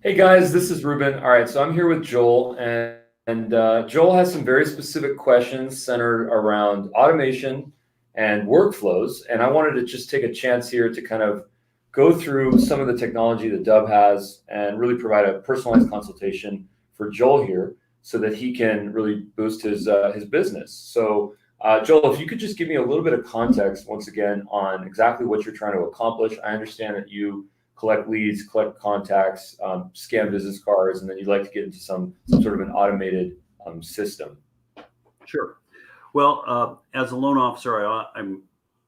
Hey guys, this is Ruben. All right, so I'm here with Joel, and Joel has some very specific questions centered around automation and workflows. And I wanted to just take a chance here to kind of go through some of the technology that Dubb has and really provide a personalized consultation for Joel here, so that he can really boost his business. So, Joel, if you could just give me a little bit of context once again on exactly what you're trying to accomplish. I understand that you collect leads, collect contacts, scan business cards, and then you'd like to get into some sort of an automated system. Sure. Well, as a loan officer, I'm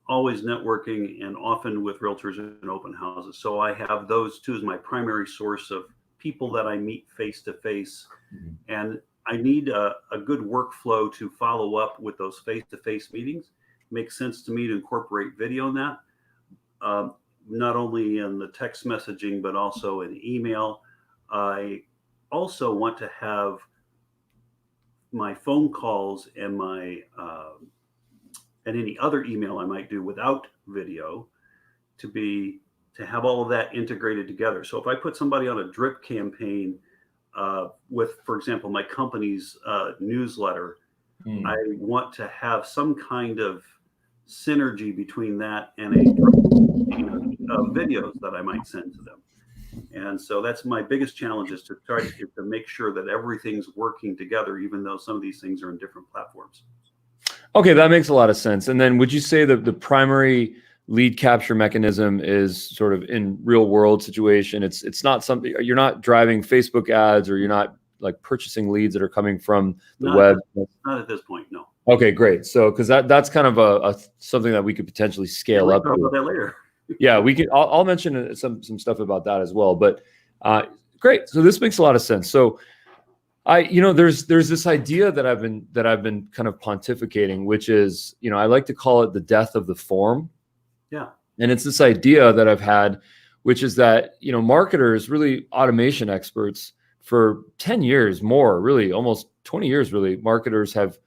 always networking and often with realtors and open houses. So I have those two as my primary source of people that I meet face to face. And I need a good workflow to follow up with those face to face meetings. It makes sense to me to incorporate video in that. Not only in the text messaging, but also in email. I also want to have my phone calls and my and any other email I might do without video to have all of that integrated together. So if I put somebody on a drip campaign with, for example, my company's newsletter, I want to have some kind of synergy between that and a videos that I might send to them. And so that's my biggest challenge, is to try to make sure that everything's working together, even though some of these things are in different platforms. Okay, that makes a lot of sense. And then would you say that the primary lead capture mechanism is sort of in real world situation? It's not something, you're not driving Facebook ads, or you're not like purchasing leads that are coming from the web? Not at this point, no. Okay, great. So, because that's kind of a something that we could potentially scale up. Talk about that later. Yeah, we can. I'll mention some stuff about that as well. But great. So this makes a lot of sense. So there's this idea that I've been kind of pontificating, which is, I like to call it the death of the form. Yeah. And it's this idea that I've had, which is that, marketers, really automation experts, for 10 years more, really almost 20 years, really, marketers have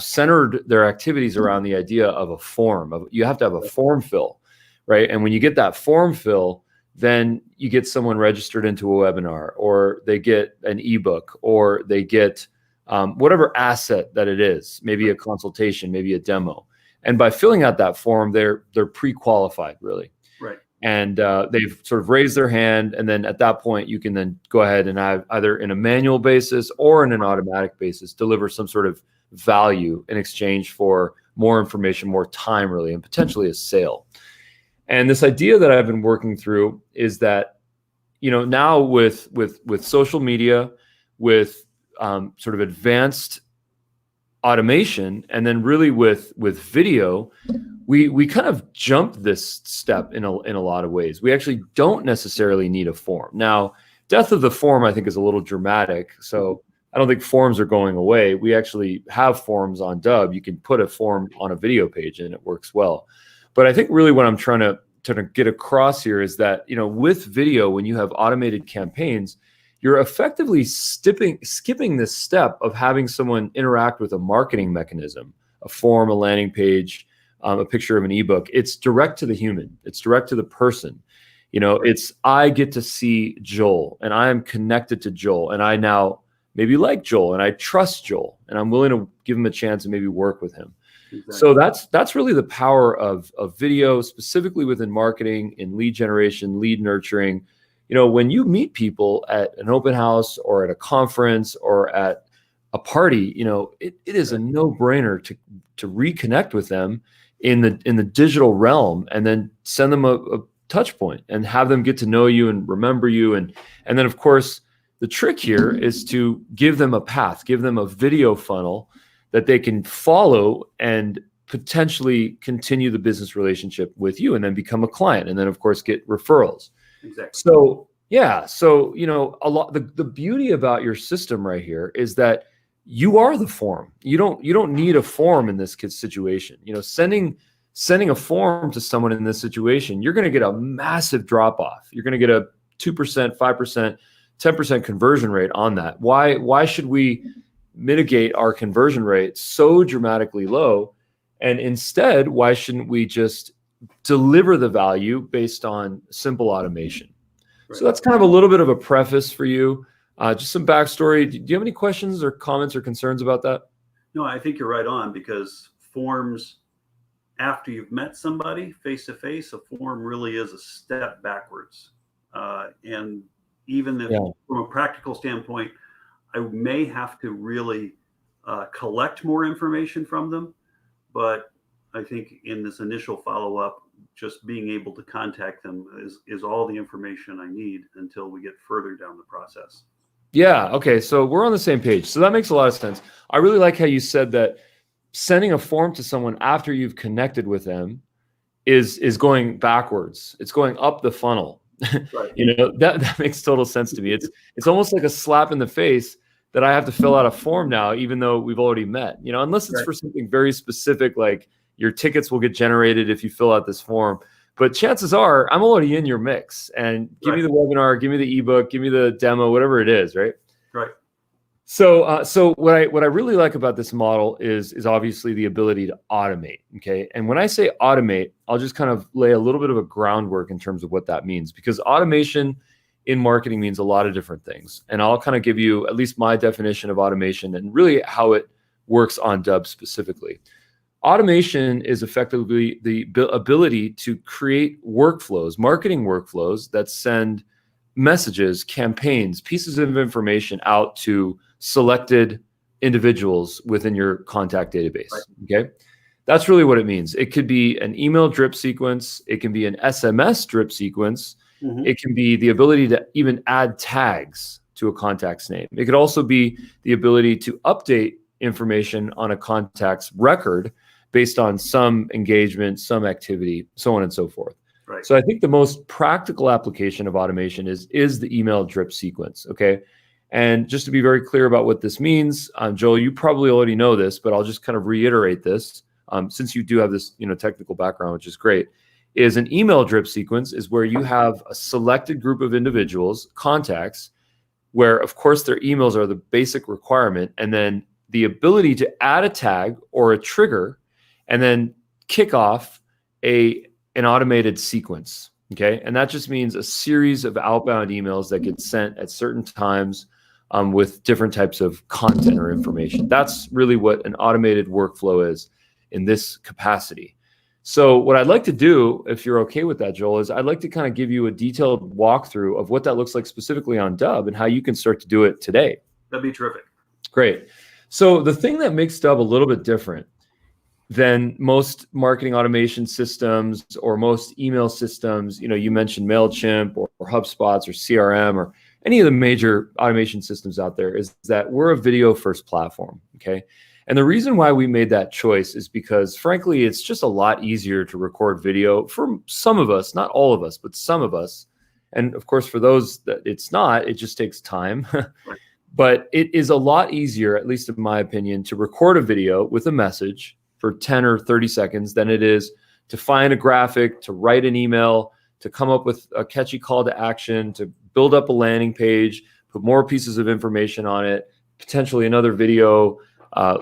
centered their activities around the idea of a form. You have to have a form fill, right? And when you get that form fill, then you get someone registered into a webinar, or they get an ebook, or they get whatever asset that it is, maybe a consultation, maybe a demo. And by filling out that form, they're pre-qualified, really. Right. And they've sort of raised their hand, and then at that point, you can then go ahead and either in a manual basis or in an automatic basis deliver some sort of value in exchange for more information, more time, really, and potentially a sale. And this idea that I've been working through is that, now with social media, with sort of advanced automation, and then really with video, we kind of jump this step in a lot of ways. We actually don't necessarily need a form. Now, death of the form, I think, is a little dramatic. So I don't think forms are going away. We actually have forms on Dubb. You can put a form on a video page and it works well. But I think really what I'm trying to get across here is that, with video, when you have automated campaigns, you're effectively skipping this step of having someone interact with a marketing mechanism, a form, a landing page, a picture of an ebook. It's direct to the human. It's direct to the person. I get to see Joel, and I am connected to Joel, and I now maybe like Joel, and I trust Joel, and I'm willing to give him a chance and maybe work with him. Exactly. So that's really the power of video, specifically within marketing, in lead generation, lead nurturing. When you meet people at an open house or at a conference or at a party, it is a no-brainer to reconnect with them in the digital realm, and then send them a touch point and have them get to know you and remember you. And then, of course, the trick here is to give them a path, give them a video funnel that they can follow and potentially continue the business relationship with you, and then become a client, and then, of course, get referrals. Exactly. So a lot, the beauty about your system right here is that you are the form. You don't need a form in this situation. Sending a form to someone in this situation, you're going to get a massive drop off. You're going to get a 2%, 5%, 10% conversion rate on that. Why should we mitigate our conversion rate so dramatically low? And instead, why shouldn't we just deliver the value based on simple automation? So that's kind of a little bit of a preface for you. Just some backstory. Do you have any questions or comments or concerns about that? No, I think you're right on, because forms, after you've met somebody face to face, a form really is a step backwards. And even if, from a practical standpoint, I may have to really collect more information from them, but I think in this initial follow up, just being able to contact them is all the information I need until we get further down the process. Yeah. Okay. So we're on the same page. So that makes a lot of sense. I really like how you said that sending a form to someone after you've connected with them is going backwards. It's going up the funnel. Right. That makes total sense to me. It's almost like a slap in the face that I have to fill out a form now, even though we've already met. Unless it's for something very specific, like your tickets will get generated if you fill out this form. But chances are I'm already in your mix, and give me the webinar, give me the ebook, give me the demo, whatever it is, right? Right. So what I really like about this model is obviously the ability to automate. Okay. And when I say automate, I'll just kind of lay a little bit of a groundwork in terms of what that means, because automation in marketing means a lot of different things. And I'll kind of give you at least my definition of automation and really how it works on Dubb specifically. Automation is effectively the ability to create workflows, marketing workflows that send messages, campaigns, pieces of information out to selected individuals within your contact database. Okay. That's really what it means. It could be an email drip sequence. It can be an SMS drip sequence. It can be the ability to even add tags to a contact's name. It could also be the ability to update information on a contact's record based on some engagement, some activity, so on and so forth. Right. So I think the most practical application of automation is the email drip sequence. Okay. And just to be very clear about what this means, Joel, you probably already know this, but I'll just kind of reiterate this, since you do have this, technical background, which is great. Is an email drip sequence is where you have a selected group of individuals, contacts, where of course their emails are the basic requirement, and then the ability to add a tag or a trigger, and then kick off an automated sequence. Okay. And that just means a series of outbound emails that get sent at certain times with different types of content or information. That's really what an automated workflow is in this capacity. So what I'd like to do, if you're okay with that, Joel, is I'd like to kind of give you a detailed walkthrough of what that looks like specifically on Dubb and how you can start to do it today. That'd be terrific. Great. So the thing that makes Dubb a little bit different than most marketing automation systems or most email systems, you mentioned MailChimp or HubSpots or CRM or any of the major automation systems out there, is that we're a video first platform. Okay. And the reason why we made that choice is because, frankly, it's just a lot easier to record video for some of us, not all of us, but some of us. And of course, for those that it's not, it just takes time. But it is a lot easier, at least in my opinion, to record a video with a message for 10 or 30 seconds than it is to find a graphic, to write an email, to come up with a catchy call to action, to build up a landing page, put more pieces of information on it, potentially another video,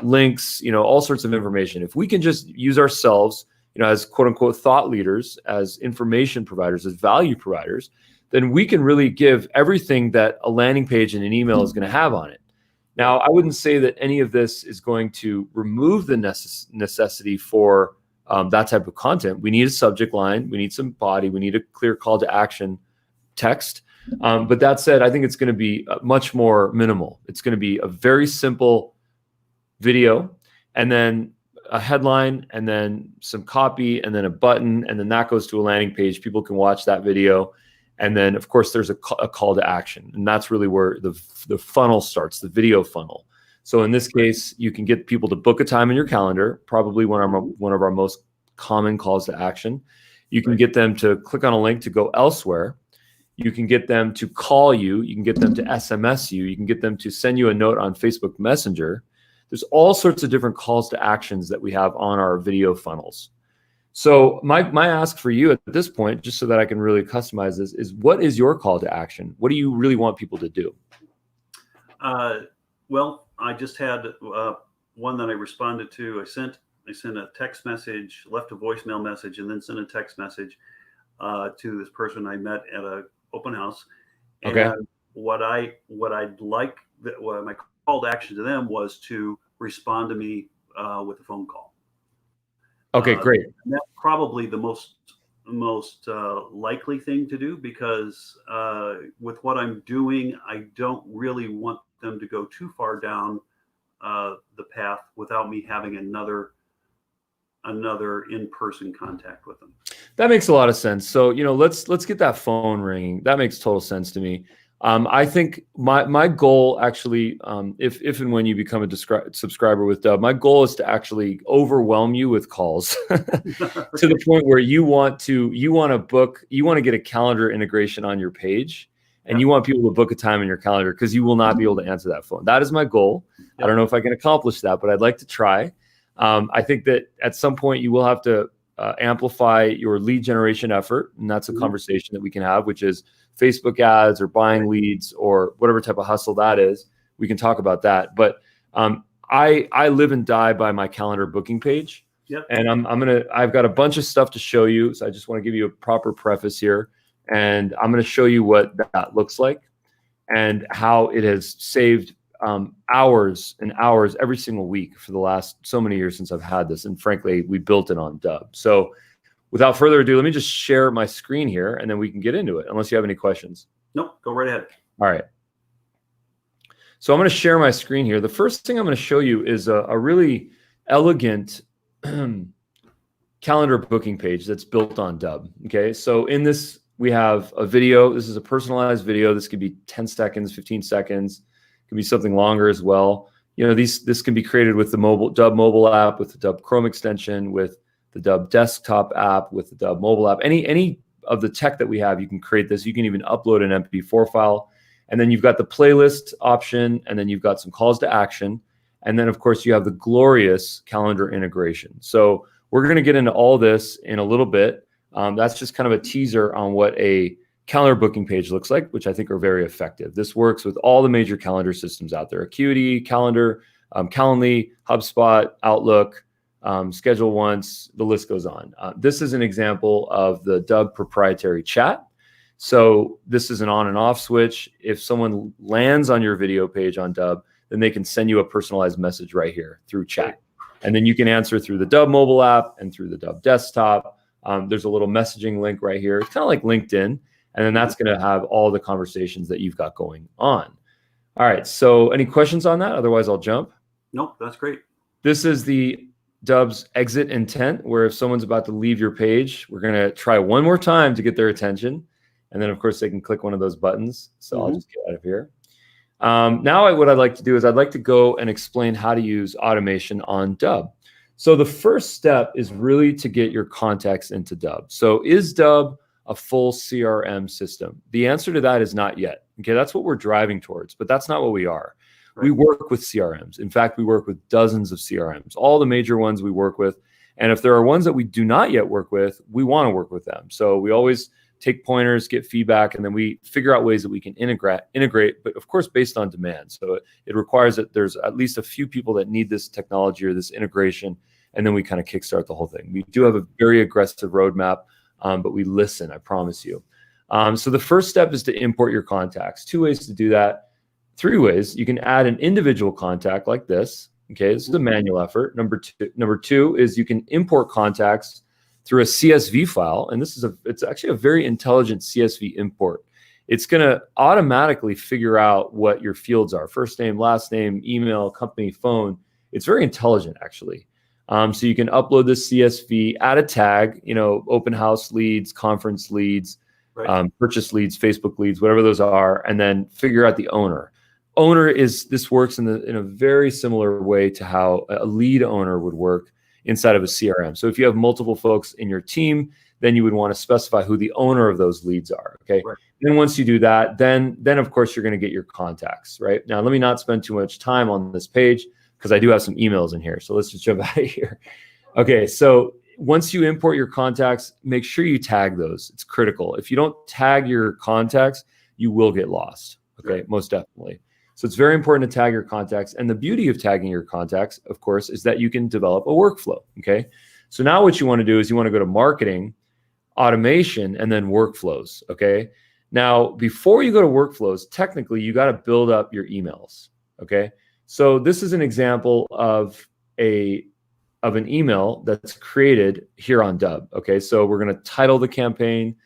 links, all sorts of information. If we can just use ourselves, as quote unquote thought leaders, as information providers, as value providers, then we can really give everything that a landing page and an email is going to have on it. Now, I wouldn't say that any of this is going to remove the necessity for that type of content. We need a subject line, we need some body, we need a clear call to action text. But that said, I think it's going to be much more minimal. It's going to be a very simple video, and then a headline, and then some copy, and then a button, and then that goes to a landing page. People can watch that video. And then, of course, there's a call to action. And that's really where the funnel starts, the video funnel. So in this case, you can get people to book a time in your calendar, probably one of our most common calls to action. You can get them to click on a link to go elsewhere. You can get them to call you. You can get them to SMS you. You can get them to send you a note on Facebook Messenger. There's all sorts of different calls to actions that we have on our video funnels. So my ask for you at this point, just so that I can really customize this, is what is your call to action? What do you really want people to do? Well, I just had one that I responded to. I sent a text message, left a voicemail message, and then sent a text message to this person I met at a open house. Okay. And what I'd like, what my call to action to them was to respond to me with a phone call. Okay, great. And that's probably the most likely thing to do, because with what I'm doing, I don't really want them to go too far down the path without me having another in-person contact with them. That makes a lot of sense. So, let's get that phone ringing. That makes total sense to me. I think my goal actually, if and when you become a subscriber with Dubb, my goal is to actually overwhelm you with calls to the point where you want to get a calendar integration on your page, and you want people to book a time in your calendar, because you will not be able to answer that phone. That is my goal. I don't know if I can accomplish that, but I'd like to try. I think that at some point you will have to amplify your lead generation effort, and that's a conversation that we can have, which is Facebook ads or buying leads or whatever type of hustle that is. We can talk about that. But I live and die by my calendar booking page. Yep. And I've got a bunch of stuff to show you. So I just want to give you a proper preface here. And I'm going to show you what that looks like and how it has saved hours and hours every single week for the last so many years since I've had this. And frankly, we built it on Dubb. So without further ado, let me just share my screen here, and then we can get into it, unless you have any questions. Nope, go right ahead. All right. So I'm going to share my screen here. The first thing I'm going to show you is a really elegant calendar booking page that's built on Dubb. Okay, so in this, we have a video. This is a personalized video. This could be 10 seconds, 15 seconds. It could be something longer as well. This can be created with the Dubb mobile app, with the Dubb Chrome extension, with the Dubb desktop app, with the Dubb mobile app. Any of the tech that we have, you can create this. You can even upload an MP4 file. And then you've got the playlist option, and then you've got some calls to action. And then, of course, you have the glorious calendar integration. So we're going to get into all this in a little bit. That's just kind of a teaser on what a calendar booking page looks like, which I think are very effective. This works with all the major calendar systems out there: Acuity, Calendar, Calendly, HubSpot, Outlook, Schedule Once, the list goes on. This is an example of the Dubb proprietary chat. So this is an on and off switch. If someone lands on your video page on Dubb, then they can send you a personalized message right here through chat. And then you can answer through the Dubb mobile app and through the Dubb desktop. There's a little messaging link right here. It's kind of like LinkedIn. And then that's going to have all the conversations that you've got going on. All right. So any questions on that? Otherwise, I'll jump. Nope, that's great. This is the Dubb's exit intent, where if someone's about to leave your page, we're going to try one more time to get their attention. And then, of course, they can click one of those buttons. So I'll just get out of here. Now what I'd like to do is I'd like to go and explain how to use automation on Dubb. So the first step is really to get your contacts into Dubb. So is Dubb a full CRM system? The answer to that is not yet. Okay, that's what we're driving towards, but that's not what we are. Right. We work with CRMs. In fact, we work with dozens of CRMs, all the major ones we work with. And if there are ones that we do not yet work with, we want to work with them. So we always take pointers, get feedback, and then we figure out ways that we can integrate, but of course, based on demand. So it requires that there's at least a few people that need this technology or this integration, and then we kind of kickstart the whole thing. We do have a very aggressive roadmap, but we listen, I promise you. So the first step is to import your contacts. 2 ways to do that. 3 ways. You can add an individual contact like this. Okay, this is a manual effort. Number two is you can import contacts through a CSV file, and it's actually a very intelligent CSV import. It's going to automatically figure out what your fields are: first name, last name, email, company, phone. It's very intelligent, actually. So you can upload this CSV, add a tag, open house leads, conference leads, right. Purchase leads, Facebook leads, whatever those are, and then figure out the owner. This works in a very similar way to how a lead owner would work inside of a CRM. So if you have multiple folks in your team, then you would want to specify who the owner of those leads are. Okay. Right. Then once you do that, then of course you're going to get your contacts. Right. Now, let me not spend too much time on this page because I do have some emails in here. So let's just jump out of here. Okay. So once you import your contacts, make sure you tag those. It's critical. If you don't tag your contacts, you will get lost. Okay. Right. Most definitely. So it's very important to tag your contacts. And the beauty of tagging your contacts, of course, is that you can develop a workflow. Okay. So now what you want to do is you want to go to marketing, automation, and then workflows. Okay. Now, before you go to workflows, technically you got to build up your emails. Okay. So this is an example of an email that's created here on Dubb. Okay. So we're going to title the campaign.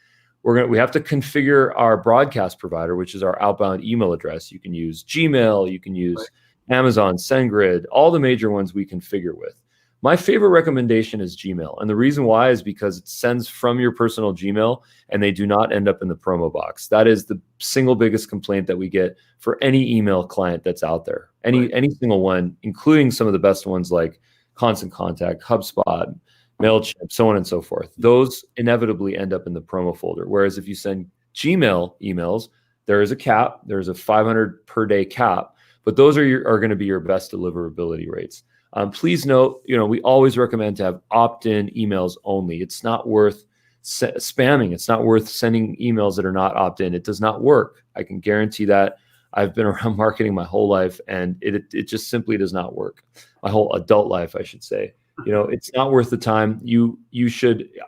We have to configure our broadcast provider, which is our outbound email address. You can use Gmail, you can use Amazon, SendGrid, all the major ones we configure with. My favorite recommendation is Gmail. And the reason why is because it sends from your personal Gmail and they do not end up in the promo box. That is the single biggest complaint that we get for any email client that's out there. Any single one, including some of the best ones like Constant Contact, HubSpot, MailChimp, so on and so forth. Those inevitably end up in the promo folder. Whereas if you send Gmail emails, there is a cap. There's a 500 per day cap, but those are going to be your best deliverability rates. Please note, we always recommend to have opt-in emails only. It's not worth spamming. It's not worth sending emails that are not opt-in. It does not work. I can guarantee that. I've been around marketing my whole life, and it just simply does not work. My whole adult life, I should say. It's not worth the time.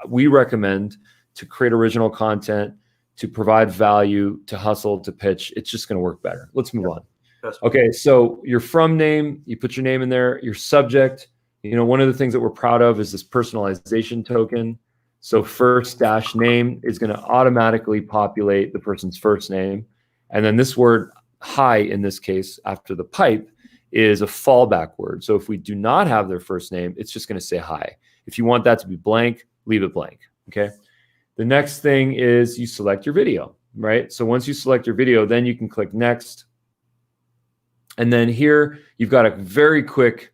We recommend to create original content, to provide value, to hustle, to pitch. It's just going to work better. Let's move on. Okay, so your from name, you put your name in there, your subject. One of the things that we're proud of is this personalization token. So first dash name is going to automatically populate the person's first name. And then this word hi, in this case, after the pipe, is a fallback word. So if we do not have their first name, it's just going to say hi. If you want that to be blank, leave it blank. Okay. The next thing is you select your video, right? So once you select your video, then you can click next. And then here you've got a very quick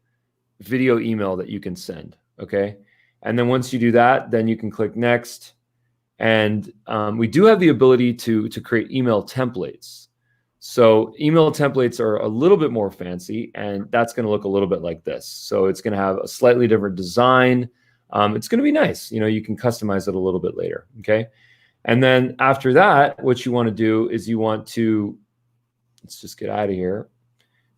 video email that you can send. Okay. And then once you do that, then you can click next. And we do have the ability to create email templates. So email templates are a little bit more fancy, and that's going to look a little bit like this. So it's going to have a slightly different design. It's going to be nice. You can customize it a little bit later. Okay. And then after that, what you want to do is let's just get out of here.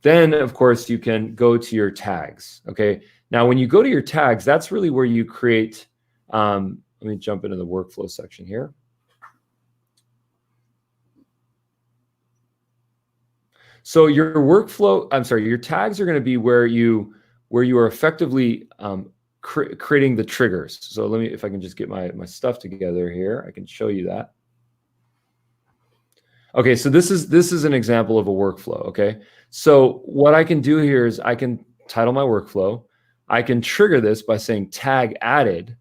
Then, of course, you can go to your tags. Okay. Now, when you go to your tags, that's really where you create. Let me jump into the workflow section here. So your tags are going to be where you are effectively creating the triggers. So if I can just get my stuff together here, I can show you that. Okay, so this is an example of a workflow. Okay, so what I can do here is I can title my workflow. I can trigger this by saying tag added,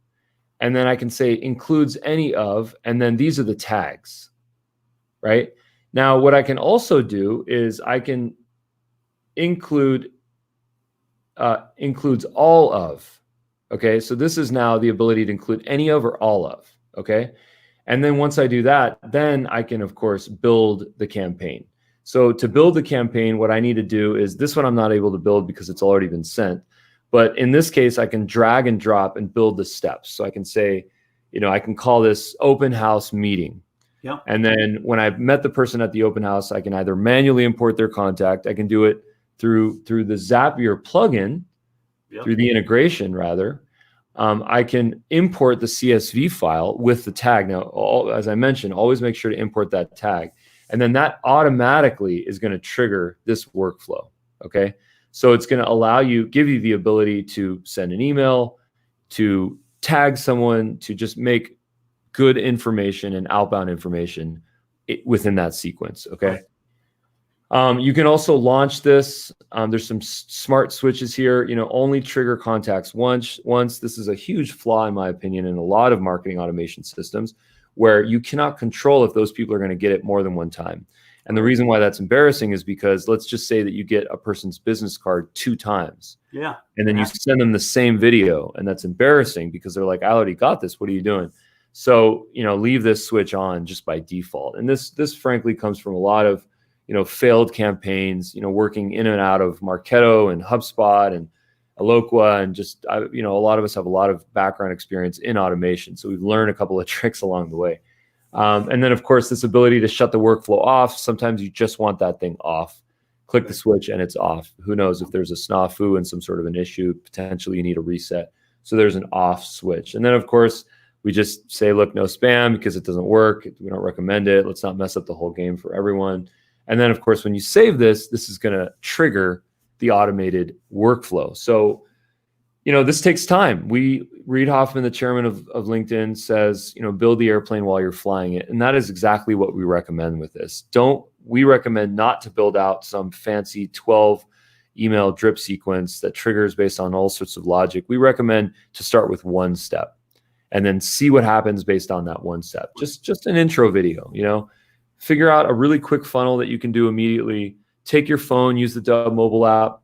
and then I can say includes any of, and then these are the tags, right? Now, what I can also do is I can includes all of. Okay, so this is now the ability to include any of or all of. Okay, and then once I do that, then I can, of course, build the campaign. So to build the campaign, what I need to do is this one I'm not able to build because it's already been sent. But in this case, I can drag and drop and build the steps. So I can say, I can call this open house meeting. Yeah. And then when I've met the person at the open house, I can either manually import their contact. I can do it through the Zapier plugin, through the integration rather. I can import the CSV file with the tag. Now, as I mentioned, always make sure to import that tag. And then that automatically is going to trigger this workflow. Okay. So it's going to give you the ability to send an email, to tag someone, to just make good information and outbound information within that sequence. Okay. You can also launch this. There's some smart switches here. Only trigger contacts once. This is a huge flaw, in my opinion, in a lot of marketing automation systems, where you cannot control if those people are going to get it more than one time. And the reason why that's embarrassing is because let's just say that you get a person's business card 2 times. Yeah. And then you send them the same video, and that's embarrassing because they're like, I already got this. What are you doing? So, leave this switch on just by default. And this frankly comes from a lot of, failed campaigns, working in and out of Marketo and HubSpot and Eloqua, and just, a lot of us have a lot of background experience in automation. So we've learned a couple of tricks along the way. And then, of course, this ability to shut the workflow off. Sometimes you just want that thing off. Click the switch and it's off. Who knows if there's a snafu and some sort of an issue, potentially you need a reset. So there's an off switch. And then, of course, We just say, look, no spam because it doesn't work. We don't recommend it. Let's not mess up the whole game for everyone. And then, of course, when you save this, this is going to trigger the automated workflow. So, this takes time. Reid Hoffman, the chairman of LinkedIn, says, build the airplane while you're flying it. And that is exactly what we recommend with this. We recommend not to build out some fancy 12 email drip sequence that triggers based on all sorts of logic. We recommend to start with one step and then see what happens based on that one step. Just an intro video, figure out a really quick funnel that you can do immediately. Take your phone, use the Dubb mobile app,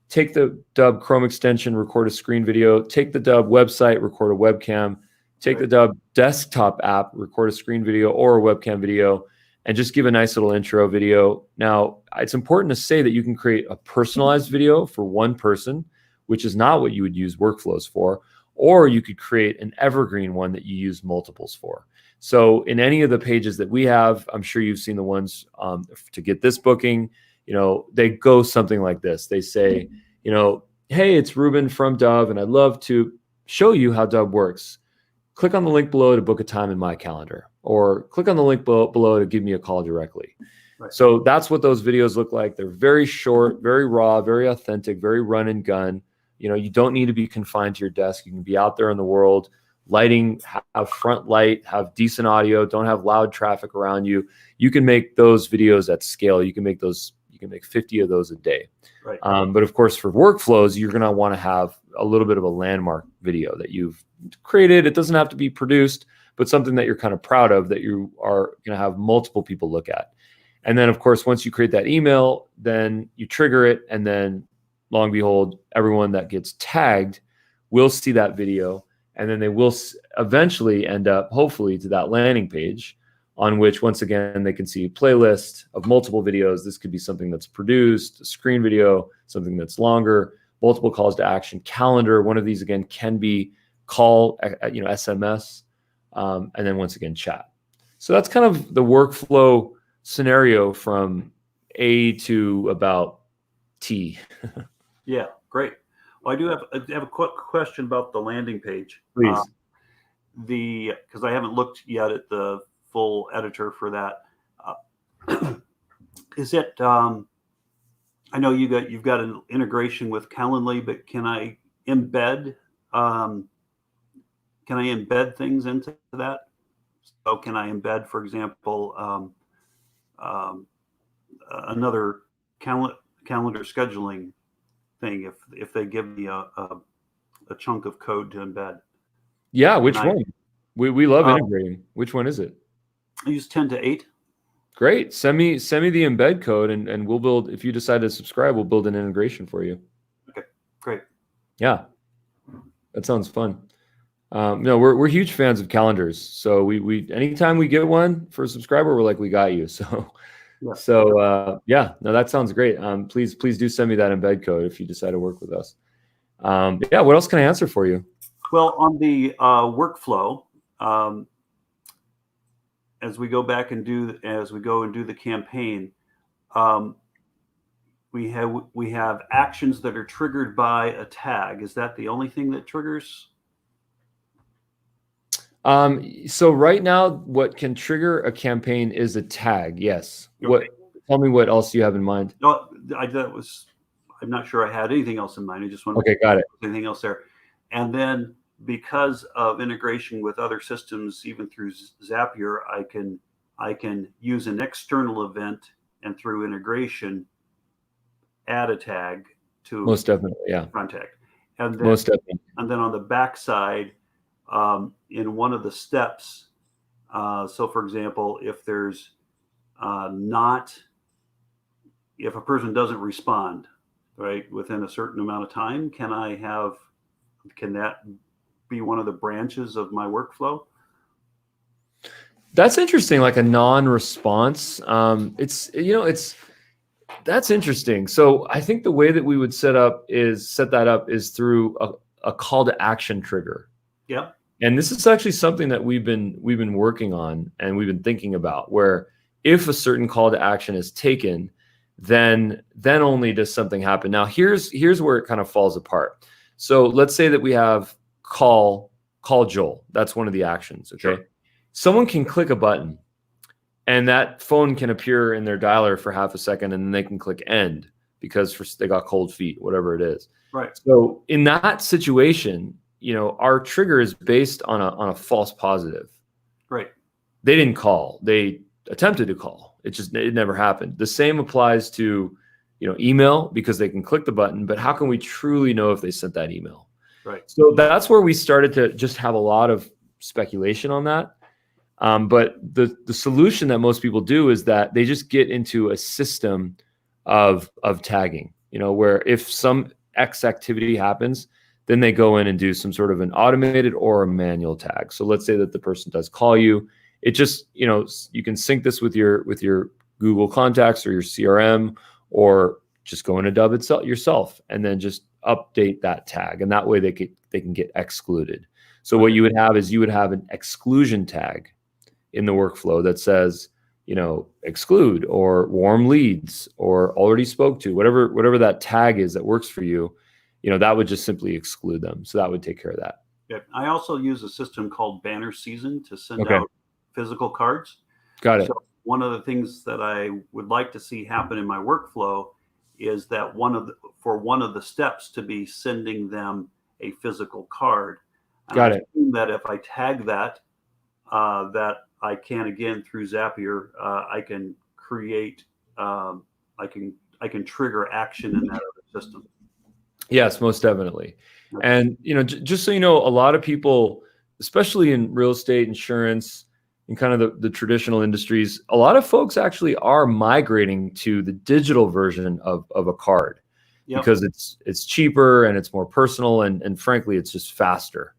take the Dubb Chrome extension, record a screen video, take the Dubb website, record a webcam, take the Dubb desktop app, record a screen video or a webcam video, and just give a nice little intro video. Now, it's important to say that you can create a personalized video for one person, which is not what you would use workflows for, or you could create an evergreen one that you use multiples for. So in any of the pages that we have, I'm sure you've seen the ones to get this booking, they go something like this. They say, hey, it's Ruben from Dubb, and I'd love to show you how Dubb works. Click on the link below to book a time in my calendar, or click on the link below to give me a call directly. Right. So that's what those videos look like. They're very short, very raw, very authentic, very run and gun. You don't need to be confined to your desk. You can be out there in the world, lighting, have front light, have decent audio, don't have loud traffic around you. You can make those videos at scale. You can make 50 of those a day. Right. But of course, for workflows, you're going to want to have a little bit of a landmark video that you've created. It doesn't have to be produced, but something that you're kind of proud of that you are going to have multiple people look at. And then, of course, once you create that email, then you trigger it. And then, lo and behold, everyone that gets tagged will see that video. And then they will eventually end up, hopefully, to that landing page on which, once again, they can see a playlist of multiple videos. This could be something that's produced, a screen video, something that's longer, multiple calls to action, calendar. One of these, again, can be call, SMS, and then once again, chat. So that's kind of the workflow scenario from A to about T. Yeah, great. Well, I have a quick question about the landing page. Please. Because I haven't looked yet at the full editor for that. Is it? I know you've got an integration with Calendly, but can I embed? Can I embed things into that? So can I embed, for example, another calendar scheduling thing if they give me a chunk of code to embed? Yeah, which one? We love integrating. Which one is it? I use 10 to 8. Great. Send me the embed code and we'll build, if you decide to subscribe, we'll build an integration for you. Okay, great. Yeah, that sounds fun. We're huge fans of calendars. So we anytime we get one for a subscriber, we're like, we got you. So that sounds great. Please do send me that embed code if you decide to work with us. What else can I answer for you? Well, on the workflow, as we go and do the campaign, we have actions that are triggered by a tag. Is that the only thing that triggers? So right now, what can trigger a campaign is a tag. Yes. Okay. Tell me what else you have in mind. No, I'm not sure I had anything else in mind. I just wanted to got it. Anything else there. And then because of integration with other systems, even through Zapier, I can use an external event and through integration add a tag to most definitely, yeah, contact. And then, most definitely. And then on the back side, in one of the steps, so for example, if there's if a person doesn't respond right within a certain amount of time, can that be one of the branches of my workflow? That's interesting, like a non-response. That's interesting. So I think the way that we would set that up is through a call to action trigger. Yeah. And this is actually something that we've been working on and we've been thinking about, where if a certain call to action is taken, then only does something happen. Now here's where it kind of falls apart. So let's say that we have call call Joel. That's one of the actions. Okay. Sure. Someone can click a button and that phone can appear in their dialer for half a second and then they can click end because they got cold feet, whatever it is. Right. So in that situation, our trigger is based on a false positive. Right. They didn't call. They attempted to call. It never happened. The same applies to, email, because they can click the button, but how can we truly know if they sent that email? Right. So that's where we started to just have a lot of speculation on that. But the solution that most people do is that they just get into a system of tagging, where if some X activity happens, then they go in and do some sort of an automated or a manual tag. So let's say that the person does call you. It just, you can sync this with your Google Contacts or your CRM, or just go into Dubb itself yourself and then just update that tag. And that way they can get excluded. So what you would have is an exclusion tag in the workflow that says, exclude or warm leads or already spoke to, whatever that tag is that works for you, that would just simply exclude them. So that would take care of that. Yeah. I also use a system called Banner Season to send out physical cards. Got it. So one of the things that I would like to see happen in my workflow is that one of the steps to be sending them a physical card. Got it. That if I tag that I can, again, through Zapier, I can create, I can trigger action in that other system. Yes, most definitely. And, just so you know, a lot of people, especially in real estate, insurance, and kind of the traditional industries, a lot of folks actually are migrating to the digital version of a card because it's cheaper and it's more personal. And frankly, it's just faster,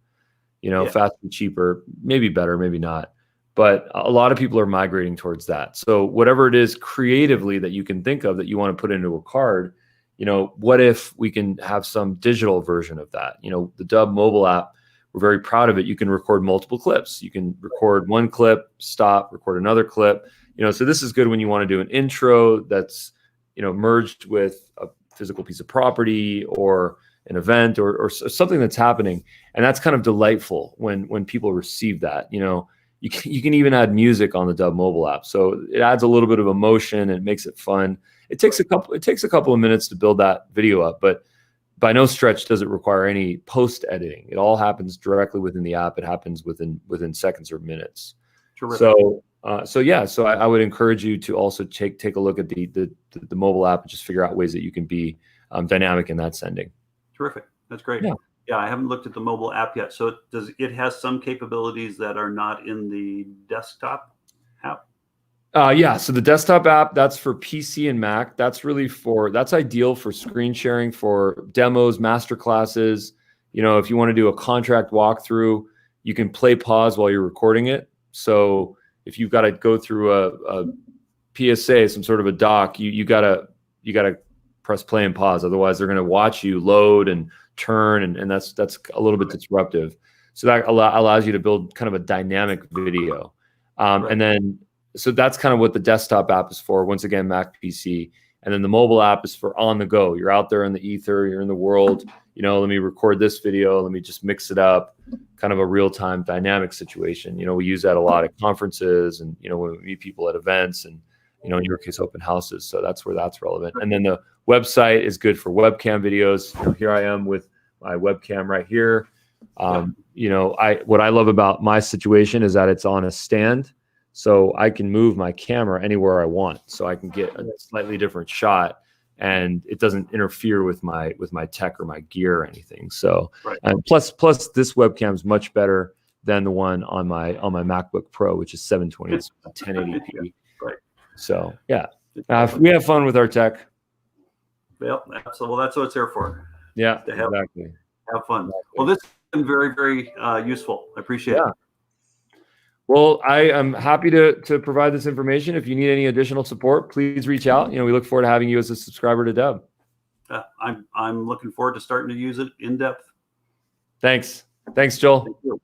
faster, cheaper, maybe better, maybe not. But a lot of people are migrating towards that. So whatever it is creatively that you can think of that you want to put into a card, what if we can have some digital version of that? The Dubb mobile app, we're very proud of it. You can record multiple clips. You can record one clip, stop, record another clip. So this is good when you want to do an intro that's, merged with a physical piece of property or an event or something that's happening. And that's kind of delightful when people receive that. You can even add music on the Dubb mobile app. So it adds a little bit of emotion and it makes it fun. It takes a couple of minutes to build that video up, but by no stretch does it require any post editing. It all happens directly within the app. It happens within seconds or minutes. Terrific. So I would encourage you to also take a look at the mobile app and just figure out ways that you can be dynamic in that sending. Terrific. That's great. Yeah, I haven't looked at the mobile app yet. So it has some capabilities that are not in the desktop app? So the desktop app, that's for PC and Mac. That's ideal for screen sharing, for demos, master classes. If you want to do a contract walkthrough, you can play pause while you're recording it. So if you've got to go through a PSA, some sort of a doc, you gotta press play and pause. Otherwise, they're going to watch you load and turn, and that's a little bit disruptive. So that allows you to build kind of a dynamic video, and then. So that's kind of what the desktop app is for. Once again, Mac, PC. And then the mobile app is for on the go. You're out there in the ether, you're in the world, let me record this video. Let me just mix it up, kind of a real-time dynamic situation. We use that a lot at conferences and, when we meet people at events and, in your case, open houses. So that's where that's relevant. And then the website is good for webcam videos. Here I am with my webcam right here. What I love about my situation is that it's on a stand. So I can move my camera anywhere I want. So I can get a slightly different shot, and it doesn't interfere with my tech or my gear or anything. So, and plus this webcam is much better than the one on my MacBook Pro, which is 720, it's 1080p. Right. So we have fun with our tech. Well, that's what it's there for. Yeah, exactly. Have fun. Well, this has been very, very useful. I appreciate it. Well, I am happy to provide this information. If you need any additional support, please reach out. We look forward to having you as a subscriber to Dubb. I'm looking forward to starting to use it in depth. Thanks, Joel. Thank you.